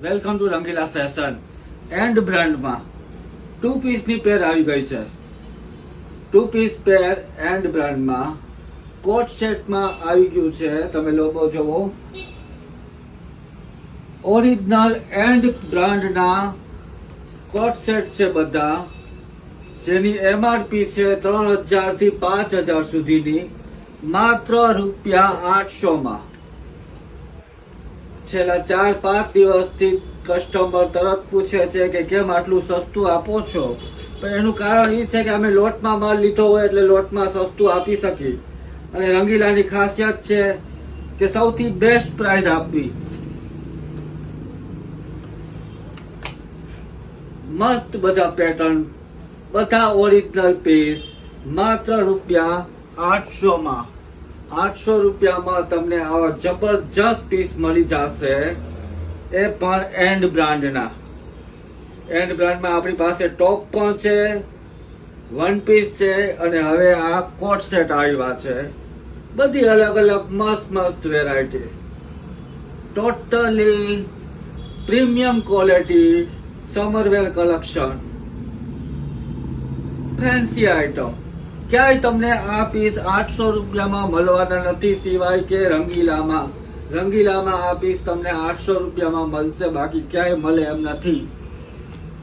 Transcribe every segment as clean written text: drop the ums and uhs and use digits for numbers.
Welcome to Rangila fashion and બ્રાન્ડમાં 2 પીસની pair આવી ગઈ છે. 2 પીસ પેર એન્ડ બ્રાન્ડમાં કોટ સેટમાં આવી ગયું છે. તમે લોકો જોવો, ઓરિજિનલ એન્ડ બ્રાન્ડના કોટ સેટ છે બધા, જેની એમઆરપી છે 3000 થી 5000 સુધીની, માત્ર ₹800 છેલ્લા 4-5 દિવસથી કસ્ટમર તરત પૂછે છે કે કેમ આટલું સસ્તું આપો છો. પણ એનું કારણ એ છે કે અમે લોટમાં માલ લીધો હોય એટલે લોટમાં સસ્તું આપી શકીએ, અને રંગીલાની ખાસિયત છે કે સૌથી બેસ્ટ પ્રાઇસ આપવી. મસ્ત બધા પેટર્ન, બધા ઓરિજિનલ પીસ, માત્ર ₹800 ₹800 તમને આવા જબરજસ્ત પીસ મળી જશે. એ પણ એન્ડ બ્રાન્ડના. એન્ડ બ્રાન્ડમાં આપણી પાસે ટોપ પણ છે, વન પીસ છે, અને હવે આ કોટ સેટ આવ્યા છે. બધી અલગ અલગ મસ્ત variety, totally premium quality, summerwear collection, fancy item. ક્યાંય તમને આ પીસ ₹800 મળવાના નથી, સિવાય કે રંગીલામાં. રંગીલામાં આ પીસ તમને ₹800 મળશે, બાકી ક્યાંય મળે એમ નથી.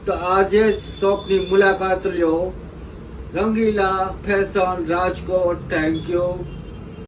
તો આજે જ શોપની મુલાકાત લ્યો. Rangila fashion Rajkot. Thank you.